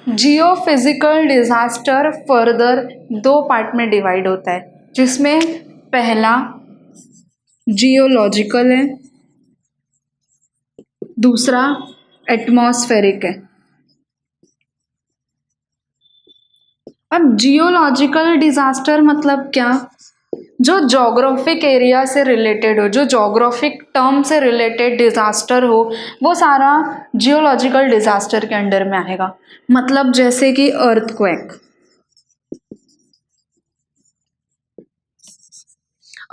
जियो physical disaster further दो part में divide होता है, जिसमें पहला जियोलॉजिकल है, दूसरा एटमॉस्फेरिक है। अब जियोलॉजिकल डिजास्टर मतलब क्या? जो जोग्राफिक एरिया से रिलेटेड हो, जो जोग्राफिक टर्म से रिलेटेड डिजास्टर हो, वो सारा जियोलॉजिकल डिजास्टर के अंडर में आएगा। मतलब जैसे कि अर्थक्वेक,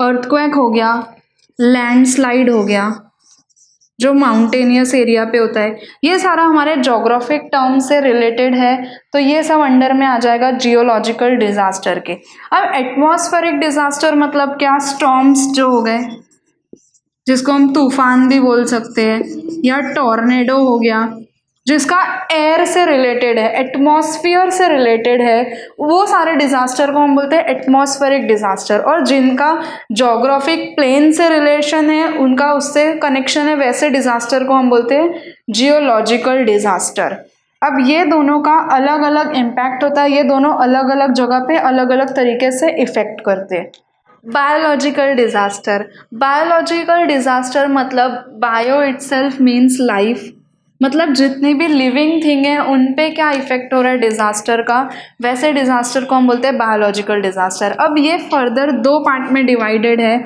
अर्थक्वेक हो गया, लैंडस्लाइड हो गया, जो माउंटेनियस एरिया पे होता है, ये सारा हमारे जोग्राफिक टर्म से रिलेटेड है, तो ये सब अंडर में आ जाएगा जियोलॉजिकल डिजास्टर के। अब एटमॉस्फेरिक डिजास्टर मतलब क्या? स्टॉर्म्स जो हो गए, जिसको हम तूफान भी बोल सकते हैं, या टॉर्नेडो हो गया, जिसका एयर से रिलेटेड है, एटमॉस्फेयर से रिलेटेड है, वो सारे डिजास्टर को हम बोलते हैं एटमॉस्फेरिक डिजास्टर। और जिनका जोग्राफिक प्लेन से रिलेशन है, उनका उससे कनेक्शन है, वैसे डिजास्टर को हम बोलते हैं जियोलॉजिकल डिजास्टर। अब ये दोनों का अलग अलग इम्पैक्ट होता है, ये दोनों अलग अलग जगह पे अलग अलग तरीके से इफेक्ट करते हैं। बायोलॉजिकल डिजास्टर, बायोलॉजिकल डिजास्टर मतलब बायो इटसेल्फ मीन्स लाइफ, मतलब जितनी भी लिविंग थिंग है उन पे क्या इफेक्ट हो रहा है डिजास्टर का, वैसे डिजास्टर को हम बोलते हैं बायोलॉजिकल डिजास्टर। अब ये फर्दर दो पार्ट में डिवाइडेड है,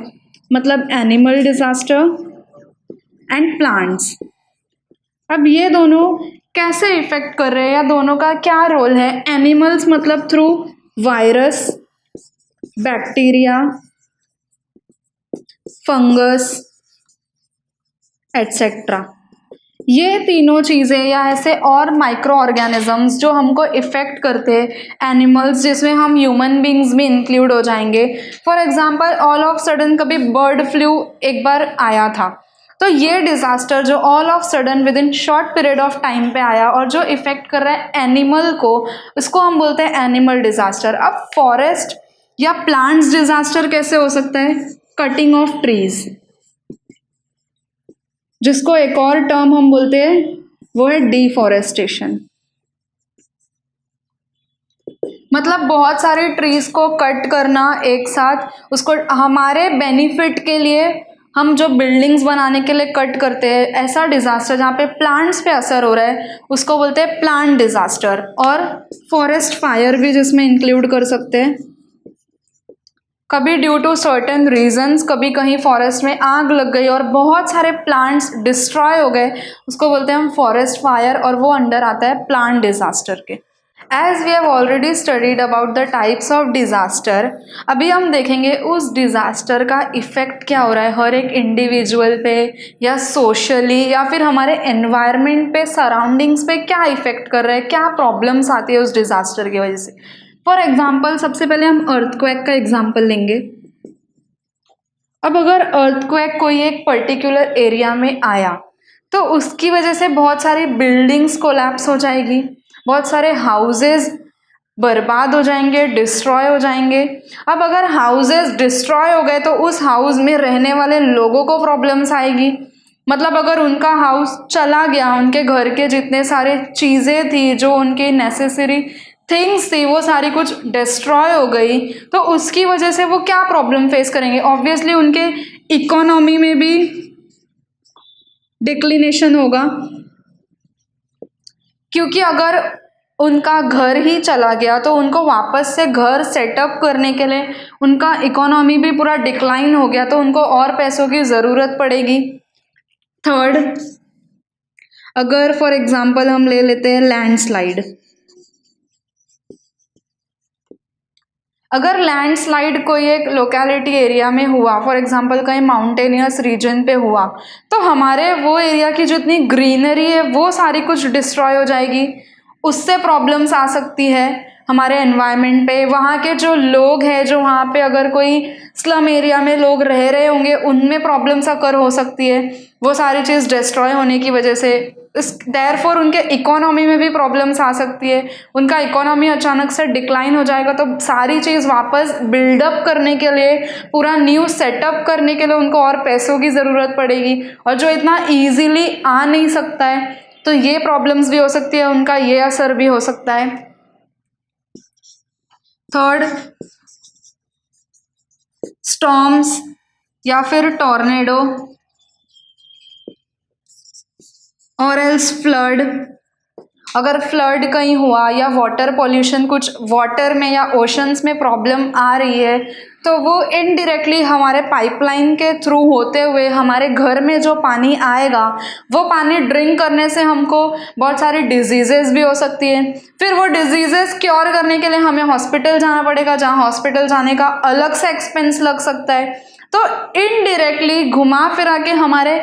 मतलब एनिमल डिजास्टर एंड प्लांट्स। अब ये दोनों कैसे इफेक्ट कर रहे हैं, या दोनों का क्या रोल है? एनिमल्स मतलब through virus, bacteria, fungus etcetera, ये तीनों चीज़ें या ऐसे और माइक्रो ऑर्गेनिजम्स जो हमको इफ़ेक्ट करते हैं, एनिमल्स जिसमें हम ह्यूमन बींग्स भी इंक्लूड हो जाएंगे। For example all of sudden कभी बर्ड फ्लू एक बार आया था, तो ये डिज़ास्टर जो all of sudden with in short period of time पे आया और जो इफ़ेक्ट कर रहा है एनिमल को, उसको हम बोलते हैं एनिमल डिज़ास्टर। अब फॉरेस्ट या प्लांट्स डिज़ास्टर कैसे हो सकता है? कटिंग ऑफ ट्रीज, जिसको एक और टर्म हम बोलते हैं वो है डिफॉरेस्टेशन। मतलब बहुत सारे ट्रीज को कट करना एक साथ, उसको हमारे बेनिफिट के लिए हम जो बिल्डिंग्स बनाने के लिए कट करते हैं, ऐसा डिजास्टर जहाँ पे प्लांट्स पे असर हो रहा है उसको बोलते हैं प्लांट डिजास्टर। और फॉरेस्ट फायर भी जिसमें इंक्लूड कर सकते हैं। कभी ड्यू टू सर्टेन रीजंस कभी कहीं फॉरेस्ट में आग लग गई और बहुत सारे प्लांट्स डिस्ट्रॉय हो गए, उसको बोलते हैं हम फॉरेस्ट फायर, और वो अंडर आता है प्लांट डिजास्टर के। As we have already studied about the types of disaster, अभी हम देखेंगे उस डिजास्टर का इफेक्ट क्या हो रहा है हर एक इंडिविजुअल पे, या सोशली, या फिर हमारे एनवायरनमेंट पे, सराउंडिंग्स पे क्या इफेक्ट कर रहा है, क्या प्रॉब्लम्स आती है उस डिजास्टर की वजह से। फॉर एग्जाम्पल सबसे पहले हम अर्थक्वेक का एग्जाम्पल लेंगे। अब अगर अर्थक्वेक कोई एक पर्टिकुलर एरिया में आया तो उसकी वजह से बहुत सारी बिल्डिंग्स कोलैप्स हो जाएगी, बहुत सारे हाउसेस बर्बाद हो जाएंगे, डिस्ट्रॉय हो जाएंगे। अब अगर हाउसेस डिस्ट्रॉय हो गए तो उस हाउस में रहने वाले लोगों को प्रॉब्लम्स आएगी। मतलब अगर उनका हाउस चला गया, उनके घर के जितने सारे चीज़ें थी जो उनकी नेसेसरी थिंग्स थी वो सारी कुछ डिस्ट्रॉय हो गई, तो उसकी वजह से वो क्या प्रॉब्लम फेस करेंगे? ऑब्वियसली उनके इकोनॉमी में भी डिक्लिनेशन होगा, क्योंकि अगर उनका घर ही चला गया तो उनको वापस से घर सेटअप करने के लिए उनका इकोनॉमी भी पूरा डिक्लाइन हो गया, तो उनको और पैसों की ज़रूरत पड़ेगी। थर्ड, अगर फॉर एग्जांपल हम ले लेते हैं लैंडस्लाइड। अगर लैंडस्लाइड कोई एक लोकेलिटी एरिया में हुआ, फॉर एग्जांपल कहीं माउंटेनियस रीजन पे हुआ, तो हमारे वो एरिया की जितनी ग्रीनरी है वो सारी कुछ डिस्ट्रॉय हो जाएगी, उससे प्रॉब्लम्स आ सकती है हमारे एनवायरनमेंट पे। वहाँ के जो लोग हैं, जो वहाँ पे अगर कोई स्लम एरिया में लोग रह रहे होंगे, उनमें प्रॉब्लम्स अकर हो सकती है वो सारी चीज़ डिस्ट्रॉय होने की वजह से। देयरफॉर उनके इकोनॉमी में भी प्रॉब्लम्स आ सकती है, उनका इकोनॉमी अचानक से डिक्लाइन हो जाएगा, तो सारी चीज़ वापस बिल्डअप करने के लिए, पूरा न्यू सेटअप करने के लिए उनको और पैसों की ज़रूरत पड़ेगी, और जो इतना ईजीली आ नहीं सकता है तो ये प्रॉब्लम्स भी हो सकती है, उनका ये असर भी हो सकता है। थर्ड, स्टॉर्म्स या फिर टॉर्नेडो और एल्स फ्लड। अगर फ्लड कहीं हुआ या वाटर पॉल्यूशन, कुछ वाटर में या ओशंस में प्रॉब्लम आ रही है, तो वो इनडायरेक्टली हमारे पाइपलाइन के थ्रू होते हुए हमारे घर में जो पानी आएगा, वो पानी ड्रिंक करने से हमको बहुत सारी डिजीजेस भी हो सकती है। फिर वो डिजीजेस क्योर करने के लिए हमें हॉस्पिटल जाना पड़ेगा, जहाँ हॉस्पिटल जाने का अलग से एक्सपेंस लग सकता है। तो इनडायरेक्टली घुमा फिरा के हमारे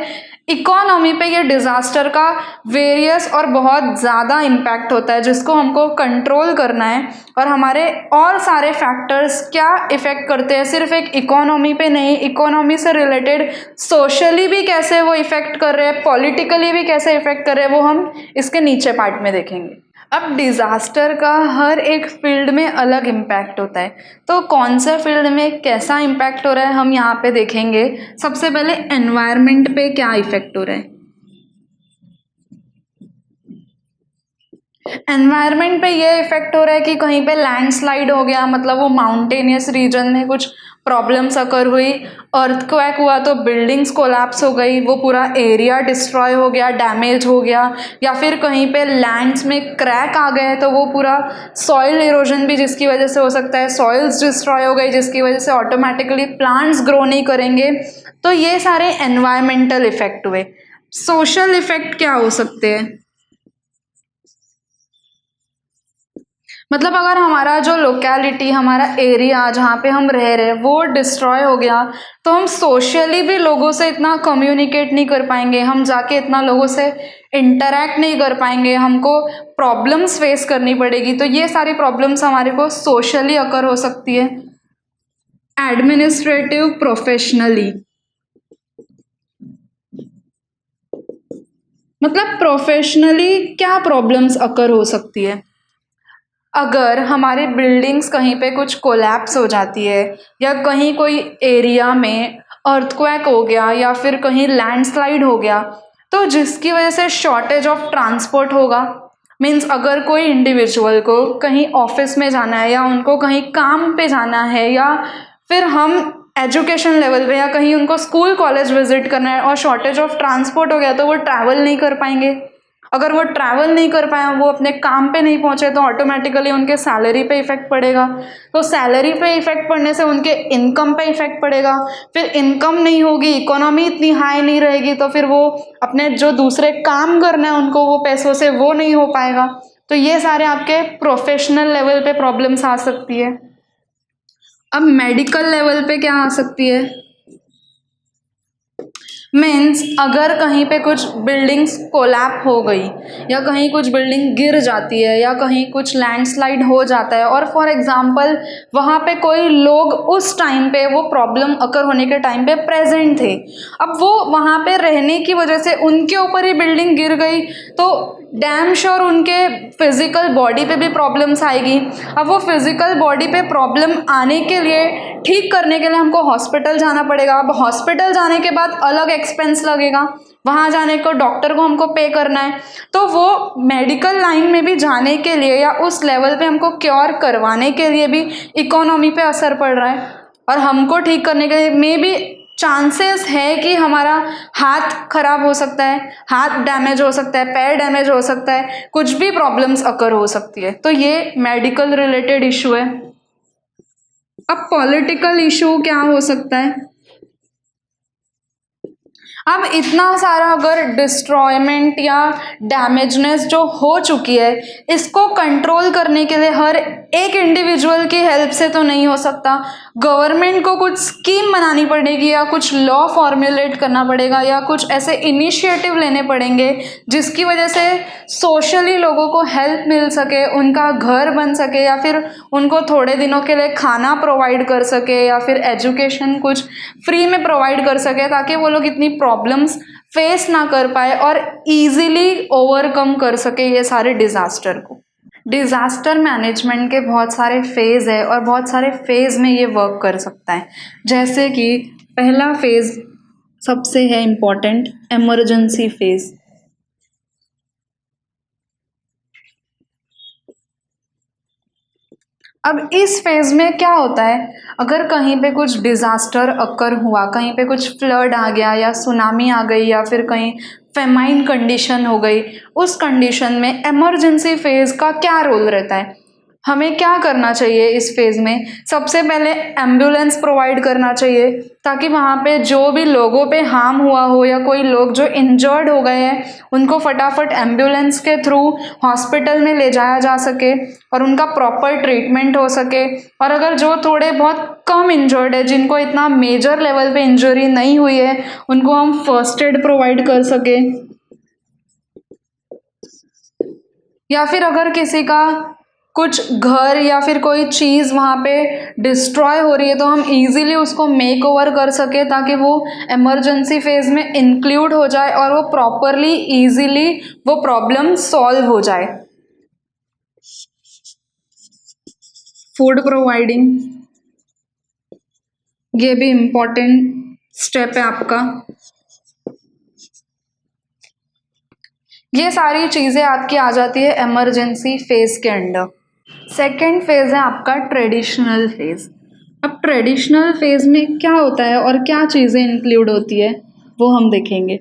इकोनॉमी पे ये डिज़ास्टर का वेरियस और बहुत ज़्यादा इम्पैक्ट होता है, जिसको हमको कंट्रोल करना है। और हमारे और सारे फैक्टर्स क्या इफ़ेक्ट करते हैं, सिर्फ एक इकोनॉमी पे नहीं, इकोनॉमी से रिलेटेड सोशली भी कैसे वो इफ़ेक्ट कर रहे हैं, पॉलिटिकली भी कैसे इफ़ेक्ट कर रहे हैं, वो हम इसके नीचे पार्ट में देखेंगे। अब डिज़ास्टर का हर एक फील्ड में अलग इम्पैक्ट होता है, तो कौन से फील्ड में कैसा इम्पैक्ट हो रहा है हम यहाँ पे देखेंगे। सबसे पहले एनवायरनमेंट पे क्या इफेक्ट हो रहा है। एनवायरनमेंट पे ये इफेक्ट हो रहा है कि कहीं पे लैंडस्लाइड हो गया, मतलब वो माउंटेनियस रीजन में कुछ प्रॉब्लम्स अकर हुई, अर्थक्वेक हुआ तो बिल्डिंग्स कोलैप्स हो गई, वो पूरा एरिया डिस्ट्रॉय हो गया, डैमेज हो गया, या फिर कहीं पे लैंड्स में क्रैक आ गए तो वो पूरा सॉइल इरोजन भी जिसकी वजह से हो सकता है, सॉइल्स डिस्ट्रॉय हो गई जिसकी वजह से ऑटोमेटिकली प्लांट्स ग्रो नहीं करेंगे। तो ये सारे एनवायरमेंटल इफेक्ट हुए। सोशल इफेक्ट क्या हो सकते हैं, मतलब अगर हमारा जो लोकेलिटी, हमारा एरिया जहाँ पे हम रह रहे हैं वो डिस्ट्रॉय हो गया, तो हम सोशली भी लोगों से इतना कम्युनिकेट नहीं कर पाएंगे, हम जाके इतना लोगों से इंटरेक्ट नहीं कर पाएंगे, हमको प्रॉब्लम्स फेस करनी पड़ेगी। तो ये सारी प्रॉब्लम्स हमारे को सोशली अकर हो सकती है। एडमिनिस्ट्रेटिव, प्रोफेशनली, मतलब प्रोफेशनली क्या प्रॉब्लम्स अकर हो सकती है। अगर हमारी बिल्डिंग्स कहीं पे कुछ कोलैप्स हो जाती है, या कहीं कोई एरिया में अर्थक्वेक हो गया, या फिर कहीं लैंडस्लाइड हो गया, तो जिसकी वजह से शॉर्टेज ऑफ ट्रांसपोर्ट होगा। मीन्स अगर कोई इंडिविजुअल को कहीं ऑफिस में जाना है, या उनको कहीं काम पे जाना है, या फिर हम एजुकेशन लेवल पे या कहीं उनको स्कूल कॉलेज विजिट करना है और शॉर्टेज ऑफ ट्रांसपोर्ट हो गया, तो वो ट्रैवल नहीं कर पाएंगे। अगर वो ट्रैवल नहीं कर पाए, वो अपने काम पे नहीं पहुंचे, तो ऑटोमेटिकली उनके सैलरी पे इफेक्ट पड़ेगा। तो सैलरी पे इफेक्ट पड़ने से उनके इनकम पे इफेक्ट पड़ेगा। फिर इनकम नहीं होगी, इकोनॉमी इतनी हाई नहीं रहेगी, तो फिर वो अपने जो दूसरे काम करना है उनको वो पैसों से वो नहीं हो पाएगा। तो ये सारे आपके प्रोफेशनल लेवल पे प्रॉब्लम्स आ सकती है। अब मेडिकल लेवल पे क्या आ सकती है, मीन्स अगर कहीं पे कुछ बिल्डिंग्स कोलैप हो गई, या कहीं कुछ बिल्डिंग गिर जाती है, या कहीं कुछ लैंडस्लाइड हो जाता है, और फॉर एग्जांपल वहाँ पे कोई लोग उस टाइम पे, वो प्रॉब्लम अकर होने के टाइम पे प्रेजेंट थे, अब वो वहाँ पे रहने की वजह से उनके ऊपर ही बिल्डिंग गिर गई, तो डैम श्योर उनके फिजिकल बॉडी पे भी प्रॉब्लम्स आएगी। अब वो फिजिकल बॉडी पे प्रॉब्लम आने के लिए, ठीक करने के लिए हमको हॉस्पिटल जाना पड़ेगा। अब हॉस्पिटल जाने के बाद अलग एक्सपेंस लगेगा, वहाँ जाने को डॉक्टर को हमको पे करना है। तो वो मेडिकल लाइन में भी जाने के लिए, या उस लेवल पे हमको क्योर करवाने के लिए भी इकोनॉमी पे असर पड़ रहा है। और हमको ठीक करने के लिए मे भी चांसेस है कि हमारा हाथ खराब हो सकता है, हाथ डैमेज हो सकता है, पैर डैमेज हो सकता है, कुछ भी प्रॉब्लम्स अकर हो सकती है। तो ये मेडिकल रिलेटेड इशू है। अब पॉलिटिकल इशू क्या हो सकता है। अब इतना सारा अगर डिस्ट्रॉयमेंट या डैमेजनेस जो हो चुकी है, इसको कंट्रोल करने के लिए हर एक इंडिविजुअल की हेल्प से तो नहीं हो सकता। गवर्नमेंट को कुछ स्कीम बनानी पड़ेगी, या कुछ लॉ फॉर्मुलेट करना पड़ेगा, या कुछ ऐसे इनिशिएटिव लेने पड़ेंगे जिसकी वजह से सोशली लोगों को हेल्प मिल सके, उनका घर बन सके, या फिर उनको थोड़े दिनों के लिए खाना प्रोवाइड कर सके, या फिर एजुकेशन कुछ फ्री में प्रोवाइड कर सके, ताकि वो लोग इतनी प्रॉब्लम्स फेस ना कर पाए और इजीली ओवरकम कर सके ये सारे डिज़ास्टर को। डिज़ास्टर मैनेजमेंट के बहुत सारे फेज़ है, और बहुत सारे फेज़ में ये वर्क कर सकता है। जैसे कि पहला फेज़ सबसे है इम्पॉर्टेंट, इमरजेंसी फेज़। अब इस फेज में क्या होता है, अगर कहीं पे कुछ डिजास्टर अकर हुआ, कहीं पे कुछ फ्लड आ गया या सुनामी आ गई या फिर कहीं फेमाइन कंडीशन हो गई, उस कंडीशन में इमरजेंसी फेज का क्या रोल रहता है, हमें क्या करना चाहिए इस फेज में। सबसे पहले एम्बुलेंस प्रोवाइड करना चाहिए ताकि वहाँ पे जो भी लोगों पे हार्म हुआ हो या कोई लोग जो इंजर्ड हो गए हैं उनको फटाफट एम्बुलेंस के थ्रू हॉस्पिटल में ले जाया जा सके और उनका प्रॉपर ट्रीटमेंट हो सके। और अगर जो थोड़े बहुत कम इंजर्ड है, जिनको इतना मेजर लेवल पे इंजरी नहीं हुई है, उनको हम फर्स्ट एड प्रोवाइड कर सके। या फिर अगर किसी का कुछ घर या फिर कोई चीज़ वहाँ पे डिस्ट्रॉय हो रही है तो हम इजीली उसको मेक ओवर कर सके ताकि वो इमरजेंसी फेज में इंक्लूड हो जाए और वो प्रॉपरली इजीली वो प्रॉब्लम सॉल्व हो जाए। फूड प्रोवाइडिंग, ये भी इम्पोर्टेंट स्टेप है आपका। ये सारी चीज़ें आपकी आ जाती है इमरजेंसी फेज के अंडर। सेकेंड फेज है आपका ट्रेडिशनल फेज। अब ट्रेडिशनल फेज में क्या होता है और क्या चीज़ें इंक्लूड होती है वो हम देखेंगे।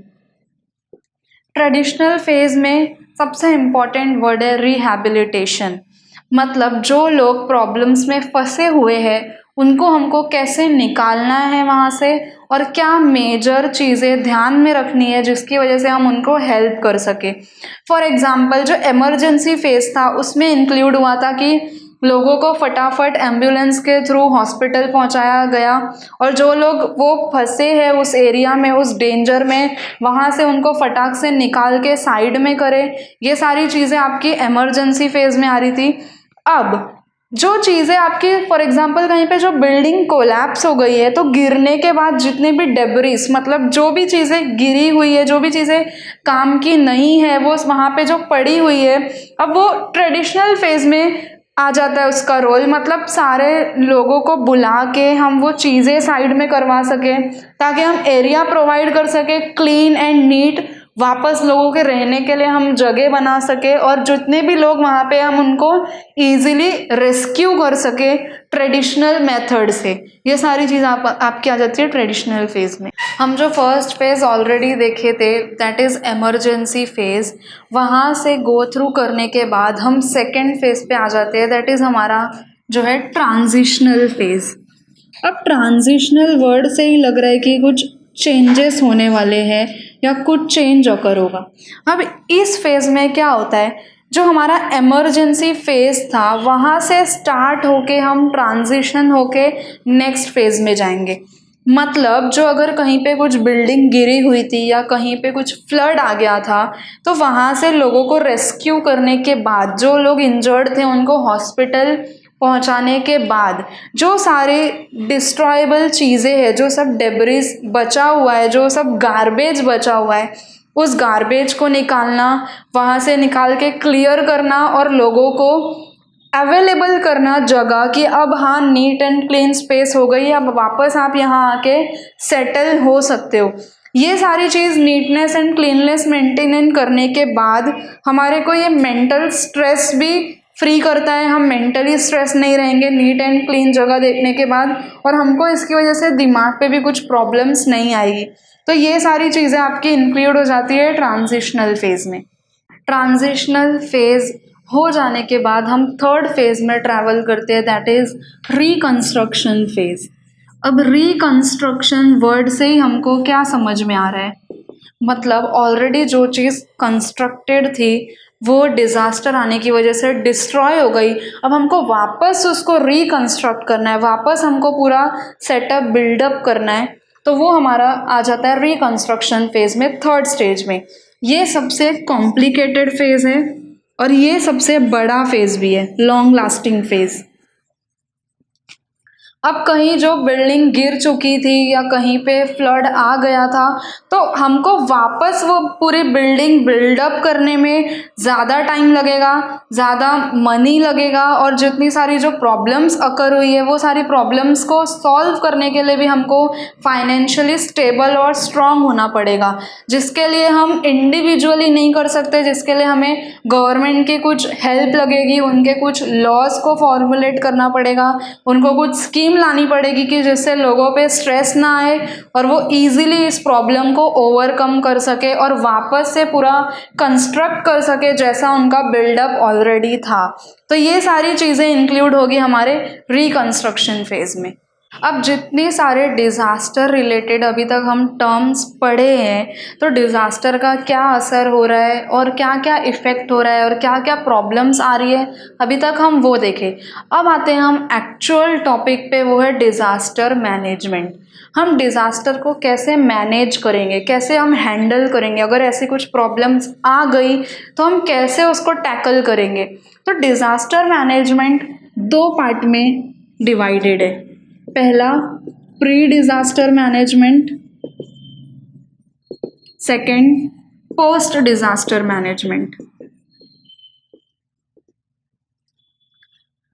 ट्रेडिशनल फेज में सबसे इम्पॉर्टेंट वर्ड है रिहैबिलिटेशन। मतलब जो लोग प्रॉब्लम्स में फंसे हुए हैं उनको हमको कैसे निकालना है वहाँ से और क्या मेजर चीज़ें ध्यान में रखनी है जिसकी वजह से हम उनको हेल्प कर सके। फॉर एग्ज़ाम्पल जो इमरजेंसी फेज था उसमें इंक्लूड हुआ था कि लोगों को फटाफट एम्बुलेंस के थ्रू हॉस्पिटल पहुंचाया गया और जो लोग वो फंसे हैं उस एरिया में, उस डेंजर में, वहाँ से उनको फटाक से निकाल के साइड में करे। ये सारी चीज़ें आपकी इमरजेंसी फेज में आ रही थी। अब जो चीज़ें आपकी फॉर एग्जांपल कहीं पे जो बिल्डिंग कोलैप्स हो गई है तो गिरने के बाद जितने भी डेब्रिस, मतलब जो भी चीज़ें गिरी हुई है, जो भी चीज़ें काम की नहीं है, वो वहाँ पे जो पड़ी हुई है, अब वो ट्रेडिशनल फेज में आ जाता है उसका रोल। मतलब सारे लोगों को बुला के हम वो चीज़ें साइड में करवा सकें ताकि हम एरिया प्रोवाइड कर सके क्लीन एंड नीट, वापस लोगों के रहने के लिए हम जगह बना सके और जितने भी लोग वहाँ पे हम उनको इजीली रेस्क्यू कर सके ट्रेडिशनल मेथड से। ये सारी चीज़ आपकी आ जाती है ट्रेडिशनल फेज में। हम जो फर्स्ट फेज ऑलरेडी देखे थे दैट इज़ इमरजेंसी फेज, वहाँ से गो थ्रू करने के बाद हम सेकेंड फेज पे आ जाते हैं दैट इज़ हमारा जो है ट्रांजिशनल फेज। अब ट्रांजिशनल वर्ड से ही लग रहा है कि कुछ चेंजेस होने वाले हैं या कुछ चेंज अकर होगा। अब इस फेज में क्या होता है, जो हमारा इमरजेंसी फेज था वहाँ से स्टार्ट होके हम ट्रांजिशन होके नेक्स्ट फेज में जाएंगे। मतलब जो अगर कहीं पे कुछ बिल्डिंग गिरी हुई थी या कहीं पे कुछ फ्लड आ गया था तो वहाँ से लोगों को रेस्क्यू करने के बाद, जो लोग इंजर्ड थे उनको हॉस्पिटल पहुंचाने के बाद, जो सारे डिस्ट्रॉयबल चीज़ें हैं, जो सब डेब्रिस बचा हुआ है, जो सब गार्बेज बचा हुआ है, उस गार्बेज को निकालना, वहाँ से निकाल के क्लियर करना और लोगों को अवेलेबल करना जगह कि अब हाँ नीट एंड क्लीन स्पेस हो गई, अब वापस आप यहाँ आके सेटल हो सकते हो। ये सारी चीज़ नीटनेस एंड क्लीननेस मेंटेन करने के बाद हमारे को ये मेंटल स्ट्रेस भी फ्री करता है। हम मेंटली स्ट्रेस नहीं रहेंगे नीट एंड क्लीन जगह देखने के बाद और हमको इसकी वजह से दिमाग पे भी कुछ प्रॉब्लम्स नहीं आएगी। तो ये सारी चीज़ें आपकी इंक्लूड हो जाती है ट्रांजिशनल फेज में। ट्रांजिशनल फेज हो जाने के बाद हम थर्ड फेज में ट्रैवल करते हैं दैट इज़ रिकंस्ट्रक्शन फेज। अब रिकंस्ट्रक्शन वर्ड से ही हमको क्या समझ में आ रहा है, मतलब ऑलरेडी जो चीज़ कंस्ट्रक्टेड थी वो डिज़ास्टर आने की वजह से डिस्ट्रॉय हो गई, अब हमको वापस उसको रिकंस्ट्रक्ट करना है, वापस हमको पूरा सेटअप बिल्डअप करना है, तो वो हमारा आ जाता है रिकंस्ट्रक्शन फेज में, थर्ड स्टेज में। ये सबसे कॉम्प्लिकेटेड फेज है और ये सबसे बड़ा फेज भी है, लॉन्ग लास्टिंग फेज। अब कहीं जो बिल्डिंग गिर चुकी थी या कहीं पे फ्लड आ गया था, तो हमको वापस वो पूरी बिल्डिंग बिल्डअप करने में ज़्यादा टाइम लगेगा, ज़्यादा मनी लगेगा, और जितनी सारी जो प्रॉब्लम्स अकर हुई है वो सारी प्रॉब्लम्स को सॉल्व करने के लिए भी हमको फाइनेंशियली स्टेबल और स्ट्रांग होना पड़ेगा, जिसके लिए हम इंडिविजुअली नहीं कर सकते, जिसके लिए हमें गवर्नमेंट की कुछ हेल्प लगेगी, उनके कुछ लॉज को फॉर्मुलेट करना पड़ेगा, उनको कुछ स्कीम लानी पड़ेगी कि जिससे लोगों पे स्ट्रेस ना आए और वो इजीली इस प्रॉब्लम को ओवरकम कर सके और वापस से पूरा कंस्ट्रक्ट कर सके जैसा उनका बिल्डअप ऑलरेडी था। तो ये सारी चीज़ें इंक्लूड होगी हमारे रिकंस्ट्रक्शन फेज में। अब जितने सारे डिज़ास्टर रिलेटेड अभी तक हम टर्म्स पढ़े हैं, तो डिज़ास्टर का क्या असर हो रहा है और क्या क्या इफ़ेक्ट हो रहा है और क्या क्या प्रॉब्लम्स आ रही है, अभी तक हम वो देखें। अब आते हैं हम एक्चुअल टॉपिक पे, वो है डिज़ास्टर मैनेजमेंट। हम डिज़ास्टर को कैसे मैनेज करेंगे, कैसे हम हैंडल करेंगे, अगर ऐसी कुछ प्रॉब्लम्स आ गई तो हम कैसे उसको टैकल करेंगे। तो डिज़ास्टर मैनेजमेंट 2 पार्ट में डिवाइडेड है। पहला pre disaster management, second post disaster management.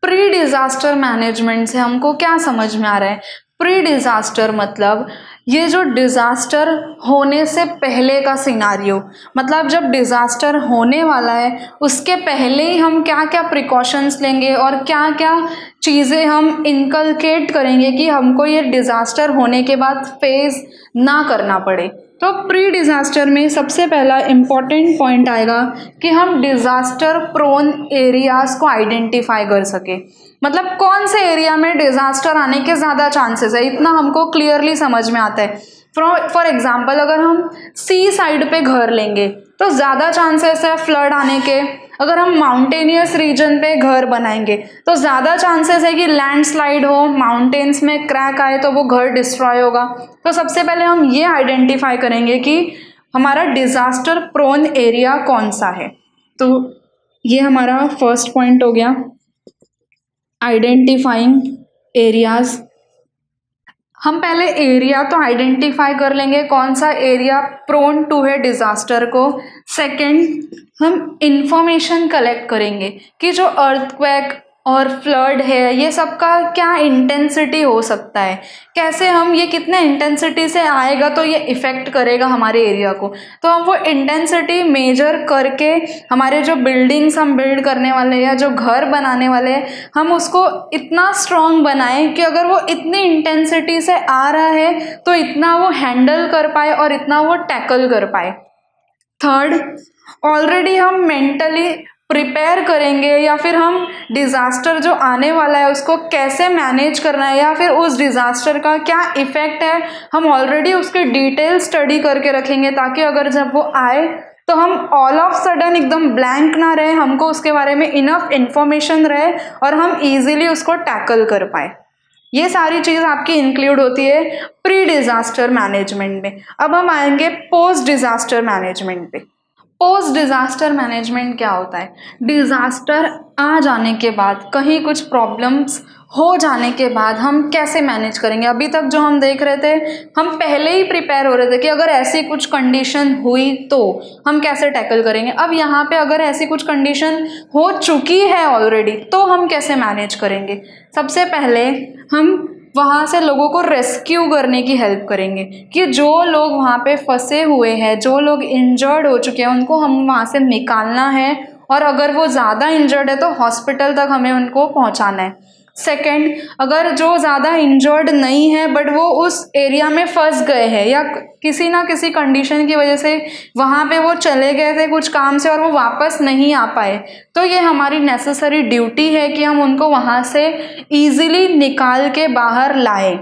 Pre disaster management से हमको क्या समझ में आ रहा है? प्री डिज़ास्टर मतलब ये जो डिज़ास्टर होने से पहले का सिनारियो, मतलब जब डिज़ास्टर होने वाला है उसके पहले ही हम क्या क्या प्रिकॉशंस लेंगे और क्या क्या चीज़ें हम इनकलकेट करेंगे कि हमको ये डिज़ास्टर होने के बाद फेस ना करना पड़े। तो प्री डिज़ास्टर में सबसे पहला इम्पॉर्टेंट पॉइंट आएगा कि हम डिज़ास्टर प्रोन एरियाज़ को आइडेंटिफाई कर सके। मतलब कौन से एरिया में डिज़ास्टर आने के ज़्यादा चांसेस है, इतना हमको क्लियरली समझ में आता है। फॉर एग्जाम्पल अगर हम सी साइड पे घर लेंगे तो ज़्यादा चांसेस है फ्लड आने के। अगर हम माउंटेनियस रीजन पे घर बनाएंगे तो ज़्यादा चांसेस है कि लैंडस्लाइड हो, माउंटेन्स में क्रैक आए तो वो घर डिस्ट्रॉय होगा। तो सबसे पहले हम ये आइडेंटिफाई करेंगे कि हमारा डिज़ास्टर प्रोन एरिया कौन सा है। तो ये हमारा फर्स्ट पॉइंट हो गया, आइडेंटिफाइंग एरियाज। हम पहले एरिया तो आइडेंटिफाई कर लेंगे कौन सा एरिया प्रोन टू है डिज़ास्टर को। सेकंड, हम इंफॉर्मेशन कलेक्ट करेंगे कि जो अर्थक्वेक और फ्लड है ये सब का क्या इंटेंसिटी हो सकता है, कैसे हम ये कितने इंटेंसिटी से आएगा तो ये इफ़ेक्ट करेगा हमारे एरिया को। तो हम वो इंटेंसिटी मेजर करके हमारे जो बिल्डिंग्स हम बिल्ड करने वाले हैं या जो घर बनाने वाले हैं, हम उसको इतना स्ट्रॉन्ग बनाएं कि अगर वो इतनी इंटेंसिटी से आ रहा है तो इतना वो हैंडल कर पाए और इतना वो टैकल कर पाए। थर्ड, ऑलरेडी हम मेंटली प्रिपेयर करेंगे या फिर हम डिज़ास्टर जो आने वाला है उसको कैसे मैनेज करना है या फिर उस डिज़ास्टर का क्या इफ़ेक्ट है, हम ऑलरेडी उसकी डिटेल स्टडी करके रखेंगे ताकि अगर जब वो आए तो हम ऑल ऑफ सडन एकदम ब्लैंक ना रहे, हमको उसके बारे में इनफ इंफॉर्मेशन रहे और हम इजीली उसको टैकल कर पाए। ये सारी चीज़ आपकी इंक्लूड होती है प्री डिज़ास्टर मैनेजमेंट में। अब हम आएंगे पोस्ट डिज़ास्टर मैनेजमेंट पे। पोस्ट डिज़ास्टर मैनेजमेंट क्या होता है? डिज़ास्टर आ जाने के बाद, कहीं कुछ प्रॉब्लम्स हो जाने के बाद हम कैसे मैनेज करेंगे। अभी तक जो हम देख रहे थे, हम पहले ही प्रिपेयर हो रहे थे कि अगर ऐसी कुछ कंडीशन हुई तो हम कैसे टैकल करेंगे। अब यहाँ पे अगर ऐसी कुछ कंडीशन हो चुकी है ऑलरेडी तो हम कैसे मैनेज करेंगे। सबसे पहले हम वहाँ से लोगों को रेस्क्यू करने की हेल्प करेंगे कि जो लोग वहाँ पे फंसे हुए हैं, जो लोग इंजर्ड हो चुके हैं, उनको हम वहाँ से निकालना है और अगर वो ज़्यादा इंजर्ड है तो हॉस्पिटल तक हमें उनको पहुँचाना है। सेकंड, अगर जो ज़्यादा इंजर्ड नहीं है बट वो उस एरिया में फंस गए हैं या किसी ना किसी कंडीशन की वजह से वहाँ पे वो चले गए थे कुछ काम से और वो वापस नहीं आ पाए, तो ये हमारी नेसेसरी ड्यूटी है कि हम उनको वहाँ से ईजिली निकाल के बाहर लाएं।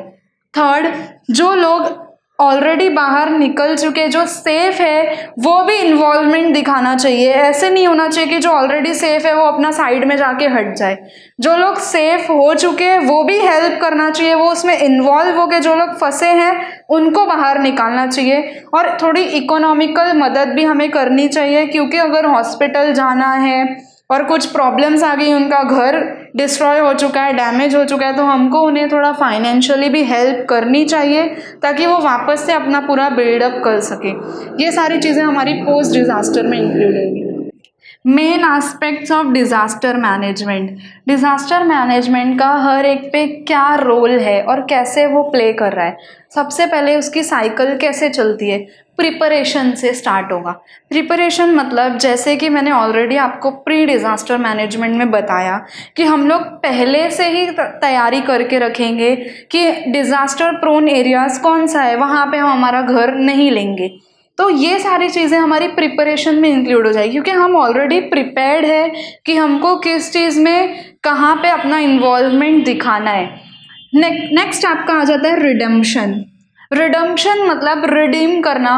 थर्ड, जो लोग ऑलरेडी बाहर निकल चुके, जो सेफ है, वो भी इन्वॉल्वमेंट दिखाना चाहिए। ऐसे नहीं होना चाहिए कि जो ऑलरेडी सेफ है वो अपना साइड में जाके हट जाए। जो लोग सेफ हो चुके हैं वो भी हेल्प करना चाहिए, वो उसमें इन्वॉल्व हो के जो लोग फंसे हैं उनको बाहर निकालना चाहिए। और थोड़ी इकोनॉमिकल मदद भी हमें करनी चाहिए क्योंकि अगर हॉस्पिटल जाना है और कुछ प्रॉब्लम्स आ गई, उनका घर डिस्ट्रॉय हो चुका है, डैमेज हो चुका है, तो हमको उन्हें थोड़ा फाइनेंशियली भी हेल्प करनी चाहिए ताकि वो वापस से अपना पूरा बिल्डअप कर सके। ये सारी चीज़ें हमारी पोस्ट डिज़ास्टर में इंक्लूड होंगी। Main aspects of disaster management. Disaster management का हर एक पे क्या रोल है और कैसे वो प्ले कर रहा है। सबसे पहले उसकी साइकिल कैसे चलती है, प्रिपरेशन से स्टार्ट होगा। प्रिपरेशन मतलब जैसे कि मैंने ऑलरेडी आपको प्री डिज़ास्टर मैनेजमेंट में बताया कि हम लोग पहले से ही तैयारी करके रखेंगे कि डिज़ास्टर प्रोन एरियाज़ कौन सा है, वहाँ पे हम हमारा घर नहीं लेंगे। तो ये सारी चीज़ें हमारी प्रिपरेशन में इंक्लूड हो जाएगी क्योंकि हम ऑलरेडी प्रिपेयर्ड है कि हमको किस चीज़ में कहाँ पे अपना इन्वॉल्वमेंट दिखाना है। नेक्स्ट आपका आ जाता है रिडेम्पशन। रिडेम्पशन मतलब रिडीम करना,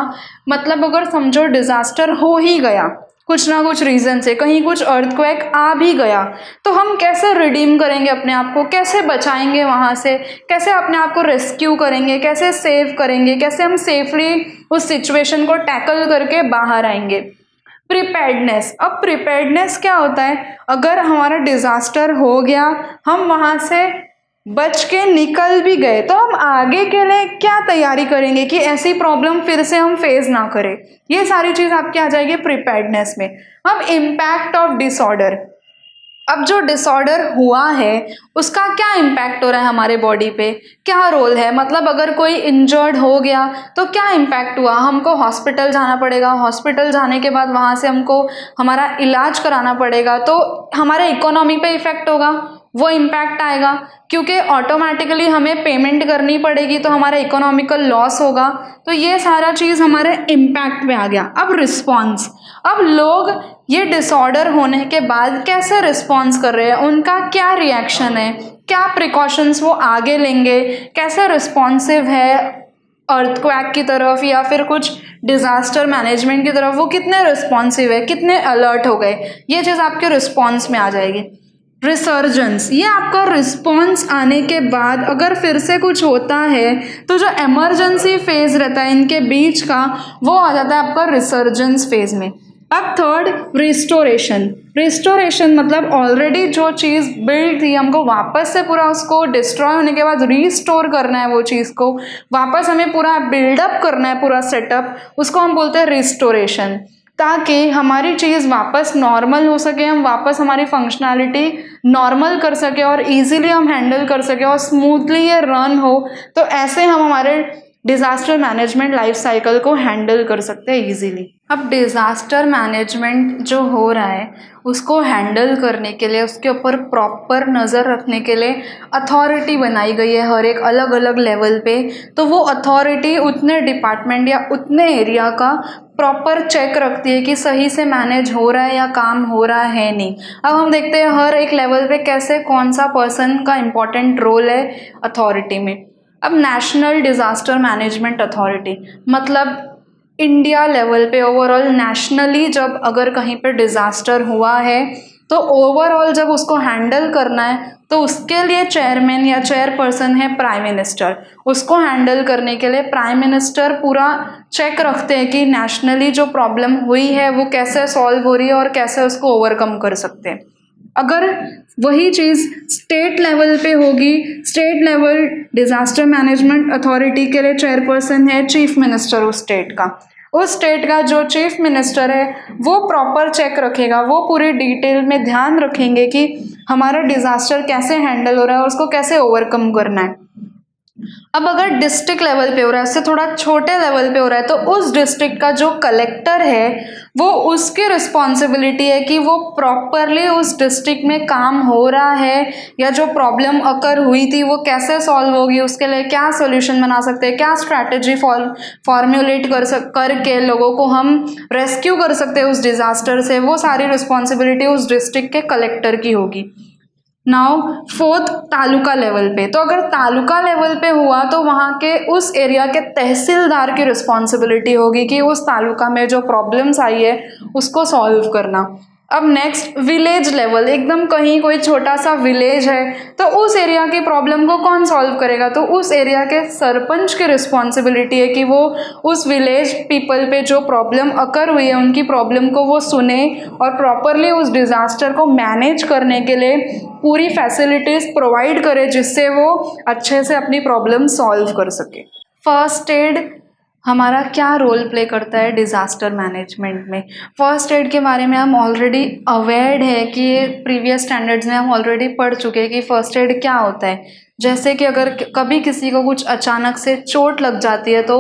मतलब अगर समझो डिज़ास्टर हो ही गया कुछ ना कुछ रीज़न से, कहीं कुछ अर्थक्वेक आ भी गया, तो हम कैसे रिडीम करेंगे अपने आप को, कैसे बचाएंगे वहाँ से, कैसे अपने आप को रेस्क्यू करेंगे, कैसे सेव करेंगे, कैसे हम सेफली उस सिचुएशन को टैकल करके बाहर आएंगे। प्रिपेयर्डनेस। अब प्रिपेयर्डनेस क्या होता है, अगर हमारा डिज़ास्टर हो गया, हम वहाँ से बच के निकल भी गए, तो हम आगे के लिए क्या तैयारी करेंगे कि ऐसी प्रॉब्लम फिर से हम फेस ना करें। ये सारी चीज़ आपकी आ जाएगी प्रिपेयर्डनेस में। अब इम्पैक्ट ऑफ डिसऑर्डर। अब जो डिसऑर्डर हुआ है उसका क्या इम्पैक्ट हो रहा है हमारे बॉडी पे, क्या रोल है, मतलब अगर कोई इंजर्ड हो गया तो क्या इम्पैक्ट हुआ, हमको हॉस्पिटल जाना पड़ेगा, हॉस्पिटल जाने के बाद वहाँ से हमको हमारा इलाज कराना पड़ेगा, तो हमारे इकोनॉमी पे इफ़ेक्ट होगा, वो इम्पैक्ट आएगा क्योंकि ऑटोमेटिकली हमें पेमेंट करनी पड़ेगी, तो हमारा इकोनॉमिकल लॉस होगा। तो ये सारा चीज़ हमारे इम्पैक्ट में आ गया। अब रिस्पॉन्स। अब लोग ये डिसऑर्डर होने के बाद कैसे रिस्पॉन्स कर रहे हैं, उनका क्या रिएक्शन है, क्या प्रिकॉशंस वो आगे लेंगे, कैसे रिस्पॉन्सिव है अर्थक्वेक की तरफ या फिर कुछ डिज़ास्टर मैनेजमेंट की तरफ, वो कितने रिस्पॉन्सिव है, कितने अलर्ट हो गए, ये चीज़ आपके रिस्पॉन्स में आ जाएगी। रिसर्जेंस। ये आपका रिस्पॉन्स आने के बाद अगर फिर से कुछ होता है तो जो इमरजेंसी फेज़ रहता है इनके बीच का, वो आ जाता है आपका रिसर्जेंस फेज़ में। अब थर्ड, रिस्टोरेशन। रिस्टोरेशन मतलब ऑलरेडी जो चीज़ बिल्ड थी हमको वापस से पूरा उसको डिस्ट्रॉय होने के बाद रीस्टोर करना है, वो चीज़ को वापस हमें पूरा बिल्डअप करना है, पूरा सेटअप, उसको हम बोलते हैं रिस्टोरेशन, ताकि हमारी चीज़ वापस नॉर्मल हो सके, हम वापस हमारी फंक्शनैलिटी नॉर्मल कर सके और इजीली हम हैंडल कर सके और स्मूथली ये रन हो। तो ऐसे हम हमारे डिज़ास्टर मैनेजमेंट लाइफ साइकिल को हैंडल कर सकते हैं इजीली। अब डिज़ास्टर मैनेजमेंट जो हो रहा है उसको हैंडल करने के लिए, उसके ऊपर प्रॉपर नज़र रखने के लिए अथॉरिटी बनाई गई है हर एक अलग अलग लेवल पे। तो वो अथॉरिटी उतने डिपार्टमेंट या उतने एरिया का प्रॉपर चेक रखती है कि सही से मैनेज हो रहा है या काम हो रहा है नहीं। अब हम देखते हैं हर एक लेवल पे कैसे कौन सा पर्सन का इम्पोर्टेंट रोल है अथॉरिटी में। अब नेशनल डिज़ास्टर मैनेजमेंट अथॉरिटी मतलब इंडिया लेवल पे ओवरऑल नेशनली जब अगर कहीं पे डिज़ास्टर हुआ है तो ओवरऑल जब उसको हैंडल करना है तो उसके लिए चेयरमैन या चेयरपर्सन है प्राइम मिनिस्टर। उसको हैंडल करने के लिए प्राइम मिनिस्टर पूरा चेक रखते हैं कि नेशनली जो प्रॉब्लम हुई है वो कैसे सॉल्व हो रही है और कैसे उसको ओवरकम कर सकते हैं। अगर वही चीज़ स्टेट लेवल पे होगी, state level disaster management authority के लिए चेयरपर्सन है चीफ मिनिस्टर उस स्टेट का। उस स्टेट का जो चीफ मिनिस्टर है वो प्रॉपर चेक रखेगा, वो पूरी डिटेल में ध्यान रखेंगे कि हमारा डिज़ास्टर कैसे हैंडल हो रहा है और उसको कैसे ओवरकम करना है। अब अगर डिस्ट्रिक्ट लेवल पे हो रहा है, उससे थोड़ा छोटे लेवल पे हो रहा है, तो उस डिस्ट्रिक्ट का जो कलेक्टर है वो उसकी रिस्पॉन्सिबिलिटी है कि वो प्रॉपरली उस डिस्ट्रिक्ट में काम हो रहा है या जो प्रॉब्लम अकर हुई थी वो कैसे सॉल्व होगी, उसके लिए क्या सोल्यूशन बना सकते हैं, क्या स्ट्रैटेजी फॉर्म्यूलेट करके लोगों को हम रेस्क्यू कर सकते हैं उस डिज़ास्टर से, वो सारी रिस्पॉन्सिबिलिटी उस डिस्ट्रिक्ट के कलेक्टर की होगी। नाउ फोर्थ, तालुका लेवल पे। तो अगर तालुका लेवल पे हुआ तो वहाँ के उस एरिया के तहसीलदार की रिस्पॉन्सिबिलिटी होगी कि उस तालुका में जो प्रॉब्लम्स आई है उसको सॉल्व करना। अब नेक्स्ट विलेज लेवल, एकदम कहीं कोई छोटा सा विलेज है तो उस एरिया की प्रॉब्लम को कौन सॉल्व करेगा? तो उस एरिया के सरपंच की रिस्पॉन्सिबिलिटी है कि वो उस विलेज पीपल पे जो प्रॉब्लम अकर हुई है उनकी प्रॉब्लम को वो सुने और प्रॉपरली उस डिज़ास्टर को मैनेज करने के लिए पूरी फैसिलिटीज़ प्रोवाइड करे जिससे वो अच्छे से अपनी प्रॉब्लम सॉल्व कर सके। फर्स्ट एड हमारा क्या रोल प्ले करता है डिज़ास्टर मैनेजमेंट में? फर्स्ट एड के बारे में हम ऑलरेडी अवेयर है कि ये प्रीवियस स्टैंडर्ड्स में हम ऑलरेडी पढ़ चुके हैं कि फ़र्स्ट एड क्या होता है। जैसे कि अगर कभी किसी को कुछ अचानक से चोट लग जाती है तो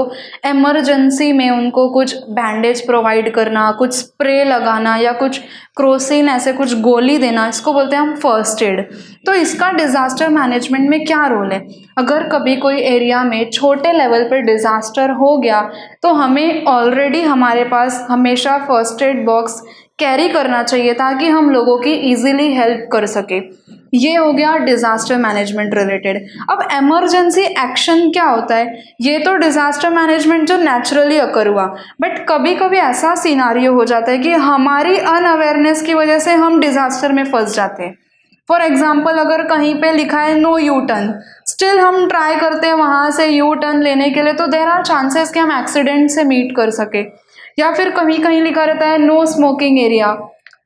इमरजेंसी में उनको कुछ बैंडेज प्रोवाइड करना, कुछ स्प्रे लगाना या कुछ क्रोसिन ऐसे कुछ गोली देना, इसको बोलते हैं हम फर्स्ट एड। तो इसका डिज़ास्टर मैनेजमेंट में क्या रोल है? अगर कभी कोई एरिया में छोटे लेवल पर डिज़ास्टर हो गया तो हमें ऑलरेडी हमारे पास हमेशा फर्स्ट एड बॉक्स कैरी करना चाहिए ताकि हम लोगों की ईजिली हेल्प कर सके। ये हो गया डिज़ास्टर मैनेजमेंट रिलेटेड। अब इमरजेंसी एक्शन क्या होता है? ये तो डिज़ास्टर मैनेजमेंट जो नेचुरली अकर हुआ, बट कभी कभी ऐसा सिनारियो हो जाता है कि हमारी अनअवेयरनेस की वजह से हम डिज़ास्टर में फंस जाते हैं। फॉर एग्जाम्पल, अगर कहीं पे लिखा है नो यू टर्न, स्टिल हम ट्राई करते हैं वहाँ से यू टर्न लेने के लिए, तो देयर आर चांसेस कि हम एक्सीडेंट से मीट कर सके। या फिर कहीं कहीं लिखा रहता है नो स्मोकिंग एरिया,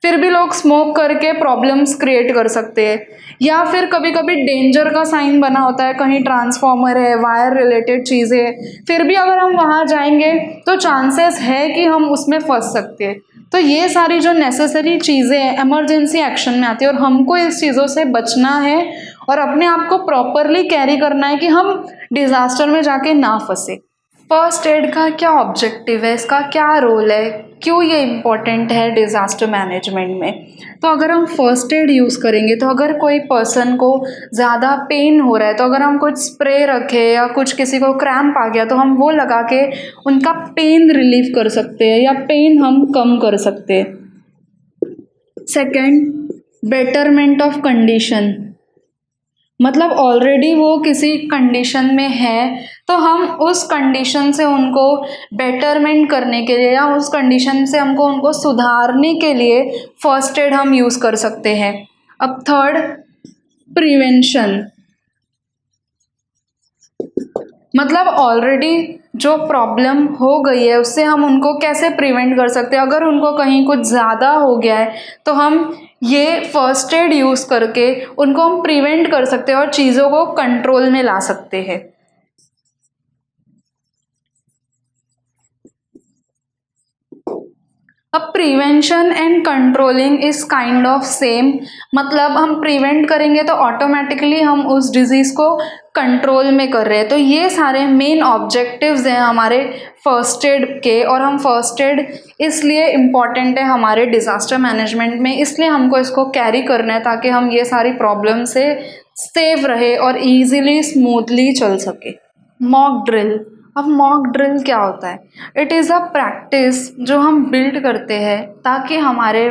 फिर भी लोग स्मोक करके प्रॉब्लम्स क्रिएट कर सकते हैं। या फिर कभी कभी डेंजर का साइन बना होता है, कहीं ट्रांसफॉर्मर है, वायर रिलेटेड चीज़ें, फिर भी अगर हम वहाँ जाएंगे तो चांसेस है कि हम उसमें फंस सकते हैं। तो ये सारी जो नेसेसरी चीज़ें हैं इमरजेंसी एक्शन में आती है और हमको इस चीज़ों से बचना है और अपने आप को प्रॉपरली कैरी करना है कि हम डिज़ास्टर में जाके ना फंसे। फर्स्ट एड का क्या ऑब्जेक्टिव है, इसका क्या रोल है, क्यों ये इम्पोर्टेंट है डिज़ास्टर मैनेजमेंट में? तो अगर हम फर्स्ट एड यूज़ करेंगे तो अगर कोई पर्सन को ज़्यादा पेन हो रहा है तो अगर हम कुछ स्प्रे रखें या कुछ किसी को क्रैम्प आ गया तो हम वो लगा के उनका पेन रिलीव कर सकते हैं या पेन हम कम कर सकते हैं। सेकेंड, बेटरमेंट ऑफ कंडीशन, मतलब ऑलरेडी वो किसी कंडीशन में है तो हम उस कंडीशन से उनको बेटरमेंट करने के लिए या उस कंडीशन से हमको उनको सुधारने के लिए फर्स्ट एड हम यूज़ कर सकते हैं। अब थर्ड, प्रिवेंशन, मतलब ऑलरेडी जो प्रॉब्लम हो गई है उससे हम उनको कैसे प्रिवेंट कर सकते हैं। अगर उनको कहीं कुछ ज़्यादा हो गया है तो हम ये फर्स्ट एड यूज़ करके उनको हम प्रिवेंट कर सकते हैं और चीज़ों को कंट्रोल में ला सकते हैं। अब prevention and controlling is kind of same, मतलब हम प्रिवेंट करेंगे तो ऑटोमेटिकली हम उस डिजीज़ को कंट्रोल में कर रहे हैं। तो ये सारे मेन ऑब्जेक्टिव्स हैं हमारे फर्स्ट एड के, और हम फर्स्ट एड इसलिए इम्पॉर्टेंट है हमारे डिज़ास्टर मैनेजमेंट में, इसलिए हमको इसको कैरी करना है ताकि हम ये सारी प्रॉब्लम से सेव रहे और ईजिली स्मूथली चल सके। मॉक ड्रिल, अब मॉक ड्रिल क्या होता है? इट इज़ अ प्रैक्टिस जो हम बिल्ड करते हैं ताकि हमारे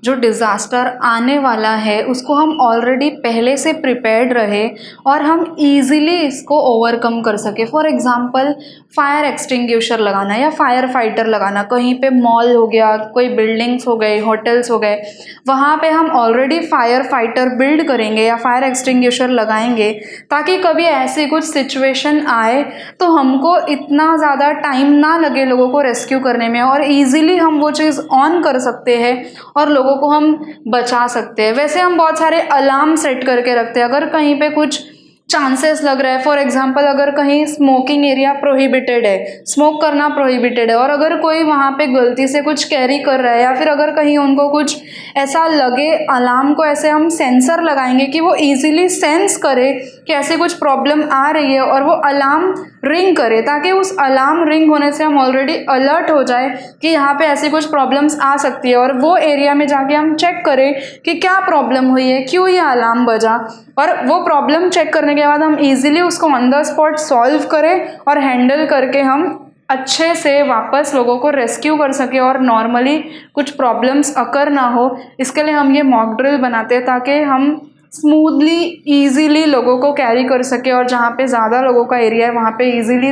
जो डिज़ास्टर आने वाला है उसको हम ऑलरेडी पहले से प्रिपेयर्ड रहे और हम इजीली इसको ओवरकम कर सके। फॉर एग्जांपल, फायर एक्सटिंग्विशर लगाना या फायर फाइटर लगाना, कहीं पे मॉल हो गया, कोई बिल्डिंग्स हो गए, होटल्स हो गए, वहाँ पे हम ऑलरेडी फायर फाइटर बिल्ड करेंगे या फायर एक्सटिंग्विशर लगाएंगे ताकि कभी ऐसी कुछ सिचुएशन आए तो हमको इतना ज़्यादा टाइम ना लगे लोगों को रेस्क्यू करने में और इजीली हम वो चीज़ ऑन कर सकते हैं और लोगों को हम बचा सकते हैं। वैसे हम बहुत सारे अलार्म सेट करके रखते हैं अगर कहीं पे कुछ चांसेस लग रहा है। फॉर एग्जांपल, अगर कहीं स्मोकिंग एरिया प्रोहिबिटेड है, स्मोक करना प्रोहिबिटेड है, और अगर कोई वहाँ पे गलती से कुछ कैरी कर रहा है या फिर अगर कहीं उनको कुछ ऐसा लगे, अलार्म को ऐसे हम सेंसर लगाएंगे कि वो इजीली सेंस करे कि ऐसे कुछ प्रॉब्लम आ रही है और वो अलार्म रिंग करे, ताकि उस अलार्म रिंग होने से हम ऑलरेडी अलर्ट हो जाए कि यहाँ पे ऐसी कुछ प्रॉब्लम्स आ सकती है और वो एरिया में जाके हम चेक करें कि क्या प्रॉब्लम हुई है, क्यों ये अलार्म बजा, और वो प्रॉब्लम चेक करने के बाद हम इजीली उसको ऑन द स्पॉट सॉल्व करें और हैंडल करके हम अच्छे से वापस लोगों को रेस्क्यू कर सके और नॉर्मली कुछ प्रॉब्लम्स अकर ना हो। इसके लिए हम ये मॉक ड्रिल बनाते हैं ताकि हम स्मूथली ईज़िली लोगों को कैरी कर सके, और जहाँ पे ज़्यादा लोगों का एरिया है वहाँ पे ईज़िली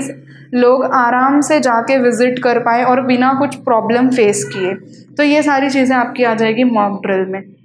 लोग आराम से जाके विज़िट कर पाए और बिना कुछ प्रॉब्लम फेस किए। तो ये सारी चीज़ें आपकी आ जाएगी मॉक ड्रिल में।